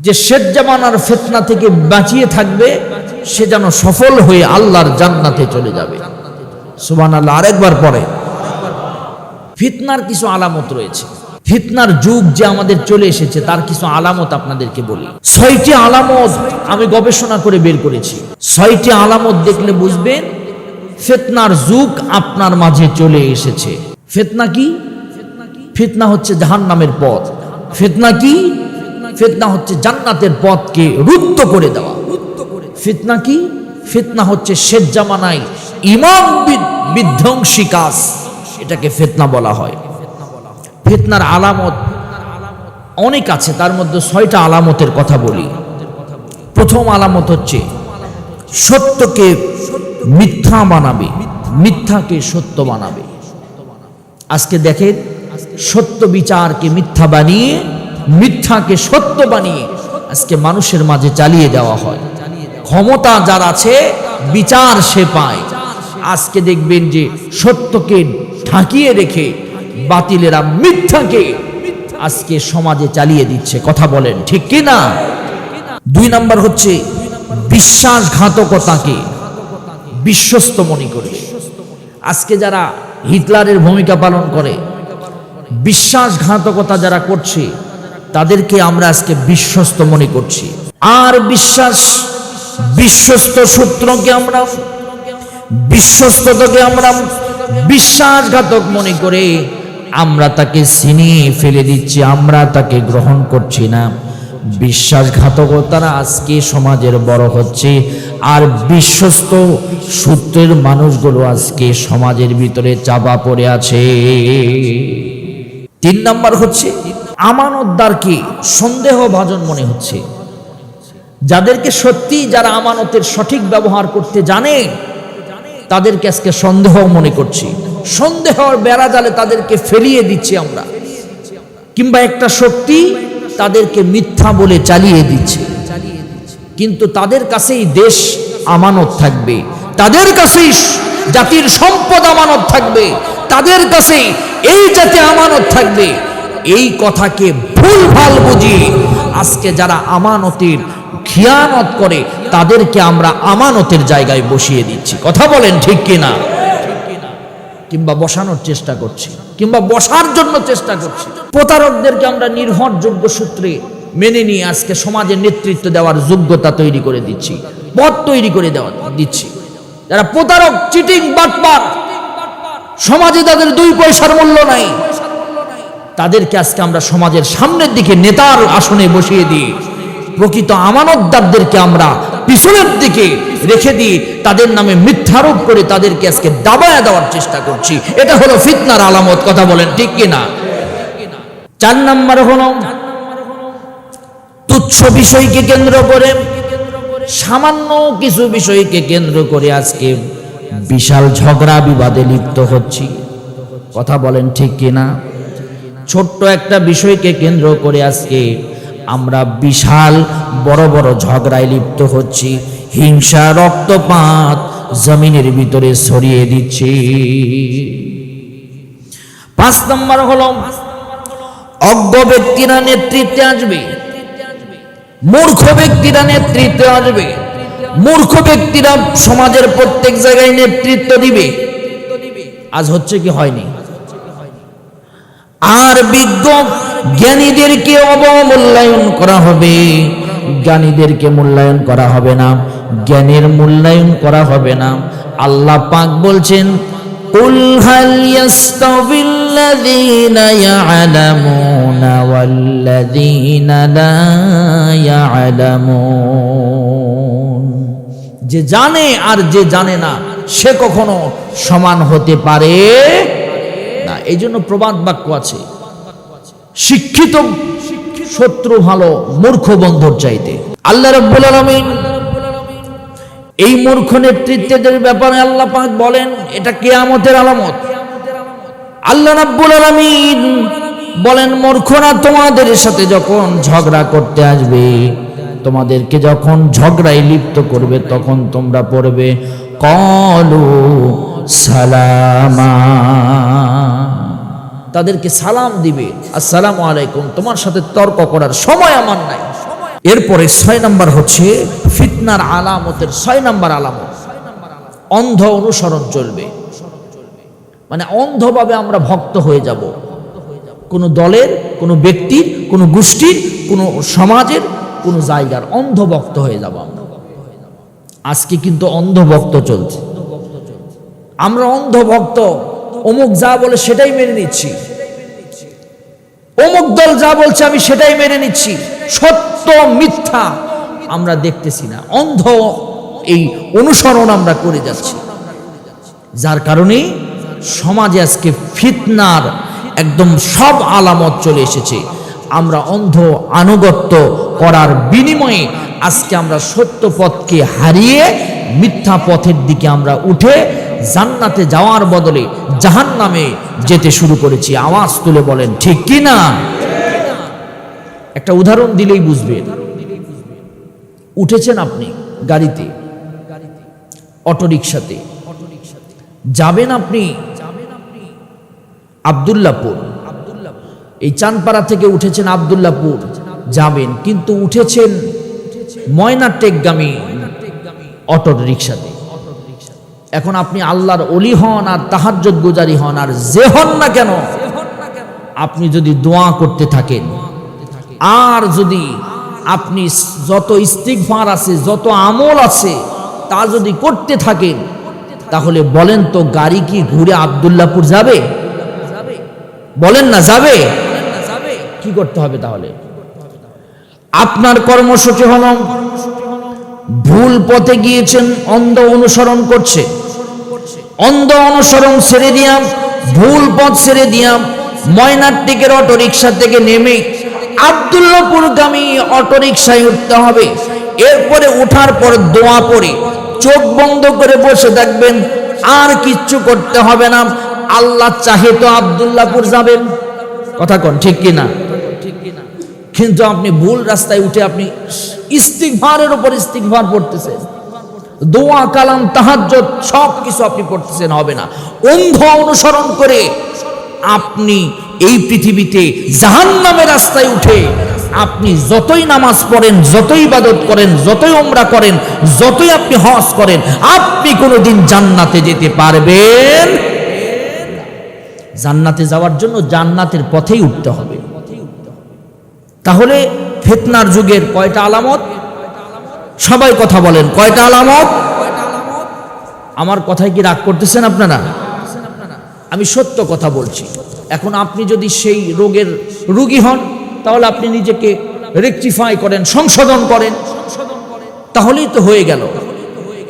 যে শেষ জামানার ফিতনা থেকে বাঁচিয়ে থাকবে সে যেন সফল হয়ে আল্লাহর জান্নাতে চলে যাবে। সুবহানাল্লাহ। আরেকবার পরে, ফিতনার কিছু আলামত রয়েছে। ফিতনার যুগ যে আমাদের চলে এসেছে তার কিছু আলামত আপনাদেরকে বলি। 6টি আলামত আমি গবেষণা করে বের করেছি। 6টি আলামত দেখলে বুঝবেন ফিতনার যুগ আপনার মাঝে চলে এসেছে। ফিতনা কি? ফিতনা হচ্ছে জাহান্নামের পথ। ফিতনা কি? ফিতনা হচ্ছে জান্নাতের পথকে রুদ্ধ করে দেওয়া। ফিতনা কি? ফিতনা হচ্ছে শেষ জামানায় ইমান বিধ্বংসী কাজ, এটাকে ফিতনা বলা হয়। ফিতনার আলামত অনেক আছে, তার মধ্যে 6টা আলামতের কথা বলি। প্রথম আলামত হচ্ছে সত্যকে মিথ্যা বানাবে, মিথ্যাকে সত্য বানাবে। আজকে দেখেন, সত্য বিচারকে মিথ্যা বানিয়ে, মিথ্যাকে সত্য বানিয়ে আজকে মানুষের মাঝে চালিয়ে দেওয়া হয়। ক্ষমতা যার আছে বিচার সে পায়। আজকে দেখবেন যে সত্যকে ঢাকিয়ে রেখে বাতিলেরা মিথ্যাকে আজকে সমাজে চালিয়ে দিচ্ছে। কথা বলেন ঠিক কি না? 2 নাম্বার হচ্ছে বিশ্বাসঘাতকতাকে বিশ্বস্ত মনে করে। আজকে যারা হিটলারের ভূমিকা পালন করে, বিশ্বাসঘাতকতা যারা করছে তাদেরকে আমরা আজকে বিশ্বস্ত মনে করছি। আর বিশ্বস্ত সূত্রকে আমরা, বিশ্বস্ততাকে আমরা বিশ্বাসঘাতক মনে করে আমরা তাকে ছিনিয়ে ফেলে দিচ্ছি, আমরা তাকে গ্রহণ করছি না। বিশ্বাসঘাতকতারা আজকে সমাজের বড় হচ্ছে, আর বিশ্বস্ত সূত্রের মানুষগুলো আজকে সমাজের ভিতরে চাপা পড়ে আছে। 3 নাম্বার হচ্ছে আমানতদারকে সন্দেহভাজন মনে হচ্ছে। যাদেরকে সত্যি, যারা আমানতের সঠিক ব্যবহার করতে জানে তাদেরকে আজকে সন্দেহ মনে করছি। সন্দেহর বেড়া জালে তাদেরকে ফেলিয়ে দিচ্ছি আমরা, কিংবা একটা শক্তি তাদেরকে মিথ্যা বলে চালিয়ে দিচ্ছে। কিন্তু তাদের কাছেই দেশ আমানত থাকবে, তাদের কাছেই জাতির সম্পদ আমানত থাকবে, তাদের কাছেই এই জাতি আমানত থাকবে। এই কথাকে ভুলভাল বুঝিয়ে আজকে যারা আমানতের খিয়ানত করে তাদেরকে আমরা আমানতের জায়গায় বসিয়ে দিচ্ছি। কথা বলেন ঠিক কিনা? কিংবা বসানোর চেষ্টা করছি, কিংবা বসার জন্য চেষ্টা করছি। প্রতারকদেরকে আমরা নির্ভরযোগ্য সূত্রে মেনে নিয়ে আজকে সমাজের নেতৃত্ব দেওয়ার যোগ্যতা তৈরি করে দিচ্ছি, পথ তৈরি করে দিচ্ছি। যারা প্রতারক, চিটিং, বাটপার, সমাজে তাদের 2 পয়সার মূল্য নাই, তাদেরকে আজকে আমরা সমাজের সামনের দিকে নেতার আসনে বসিয়ে দিই। প্রকৃত আমানতদারদেরকে আমরা পিছনের দিকে রেখে দিয়ে তাদের নামে মিথ্যারোপ করে তাদেরকে আজকে দাবায়া দেওয়ার চেষ্টা করছি। এটা হলো ফিতনার আলামত। কথা বলেন ঠিক কিনা? 4 নাম্বার হলো তুচ্ছ বিষয়কে কেন্দ্র করে, সামান্য কিছু বিষয়কে কেন্দ্র করে আজকে বিশাল ঝগড়া বিবাদে লিপ্ত হচ্ছি। কথা বলেন ঠিক কিনা? ছোট্ট একটা বিষয়কে কেন্দ্র করে আজকে আমরা বিশাল বড় বড় ঝগড়ায় লিপ্ত হচ্ছি, হিংসা, রক্তপাত জমিনের ভিতরে ছড়িয়ে দিচ্ছি। 5 নম্বর হলো অজ্ঞ ব্যক্তিরা নেতৃত্বে আসবে, মূর্খ ব্যক্তিরা নেতৃত্বে আসবে। মূর্খ ব্যক্তিরা সমাজের প্রত্যেক জায়গায় নেতৃত্ব দিবে। আজ হচ্ছে কি হয়নি? আর বিজ্ঞ জ্ঞানীদেরকে অবমূল্যায়ন করা হবে, জ্ঞানীদেরকে মূল্যায়ন করা হবে না, জ্ঞানের মূল্যায়ন করা হবে না। আল্লাহ পাক বলছেন, কুল হাল ইয়াস্তাবিল্লাযীনা ইয়া'লামুনা ওয়াল্লাযীনা লা ইয়া'লামুন। যে জানে আর যে জানে না সে কখনো সমান হতে পারে না। এই জন্য প্রবাদ বাক্য আছে, শিক্ষিত শত্রু ভালো মূর্খ বন্ধুর চাইতে। আল্লাহ রাব্বুল আলামিন এই মূর্খ নেতৃত্বের ব্যাপারে আল্লাহ পাক বলেন এটা কিয়ামতের আলামত। আল্লাহ রাব্বুল আলামিন বলেন, মূর্খরা তোমাদের সাথে যখন ঝগড়া করতে আসবে, তোমাদেরকে যখন ঝগড়ায় লিপ্ত করবে, তখন তোমরা পড়বে ক্বালু সালামা। তাদেরকে সালাম দিবে, আসসালামু আলাইকুম, তোমার সাথে তর্ক করার সময় আমার নাই। এরপরে 6 নাম্বার হচ্ছে ফিতনার আলামতের 6 নাম্বার আলামত, অন্ধ অনুসরণ চলবে। মানে অন্ধভাবে আমরা ভক্ত হয়ে যাব, কোনো দলের, কোনো ব্যক্তির, কোনো গোষ্ঠীর, কোনো সমাজের, কোনো জায়গার অন্ধভক্ত হয়ে যাব আমরা। আজকে কিন্তু অন্ধভক্ত চলছে। আমরা অন্ধভক্ত, অমুক যা বলে সেটাই মেনে নিচ্ছি, অমুক দল যা বলছে আমি সেটাই মেনে নিচ্ছি, সত্য মিথ্যা আমরা দেখতেছি না, অন্ধ এই অনুসরণ আমরা করে যাচ্ছি। যার কারণে সমাজে আজকে ফিতনার একদম সব আলামত চলে এসেছে। আমরা অন্ধ আনুগত্য করার বিনিময়ে আজকে আমরা সত্য পথকে হারিয়ে মিথ্যা পথের দিকে আমরা উঠে জান্নাতে যাওয়ার বদলে জাহান্নামে যেতে শুরু করেছি। আওয়াজ তুলে বলেন ঠিক কি না? একটা উদাহরণ দিলেই বুঝবেন। উঠেছেন আপনি গাড়িতে, অটোরিকশাতে, যাবেন আপনি আব্দুল্লাহপুর, এই চানপাড়া থেকে উঠেছেন আব্দুল্লাহপুর যাবেন, কিন্তু উঠেছেন ময়নাটেকগামী অটোরিকশাতে। এখন আপনি আল্লাহর ওলি হন আর তাহাজ্জুদ গুজারি হন আর যে হন না কেন, আপনি যদি দোয়া করতে থাকেন আর যদি আপনি যত ইস্তিগফার আছে, যত আমল আছে তা যদি করতে থাকেন, তাহলে বলেন তো গাড়ি কি ঘুরে আব্দুল্লাহপুর যাবে? বলেন না যাবে? কি করতে হবে তাহলে? আপনার কর্মসূচি হল ভুল পথে গিয়েছেন, অন্ধ অনুসরণ করছে, অন্ধ অনুসরণ ছেড়ে দিয়াম, ভুল পথ ছেড়ে দিয়াম, ময়নাটিকের অটোরিকশা থেকে নেমে আব্দুল্লাহপুরগামী অটোরিকশায় উঠতে হবে। এরপরে ওঠার পর দোয়া পড়ে চোখ বন্ধ করে বসে থাকবেন, আর কিচ্ছু করতে হবে না। আল্লাহ চাহে তো আব্দুল্লাহপুর যাবেন, কথা কোন ঠিক কিনা? কিন্তু আপনি ভুল রাস্তায় উঠে আপনি ইস্তিগফারের উপর ইস্তিগফার পড়তেছেন, দোয়া কালাম তাহাজ্জুদ সব কিছু আপনি পড়তেছেন, হবে না। অন্ধ অনুসরণ করে আপনি এই পৃথিবীতে জাহান্নামের রাস্তায় উঠে আপনি যতই নামাজ পড়েন, যতই ইবাদত করেন, যতই উমরা করেন, যতই আপনি হজ করেন, আপনি কোনোদিন জান্নাতে যেতে পারবেন। জান্নাতে যাওয়ার জন্য জান্নাতের পথেই উঠতে হবে। তাহলে ফিতনার যুগের কয়টা আলামত? সবাই কথা বলেন, কয়টা আলামত? আমার কথায় কি রাগ করতেছেন আপনারা? আমি সত্য কথা বলছি। এখন আপনি যদি সেই রোগের রোগী হন, তাহলে আপনি নিজেকে রেকটিফাই করেন, সংশোধন করেন, তাহলেই তো হয়ে গেল।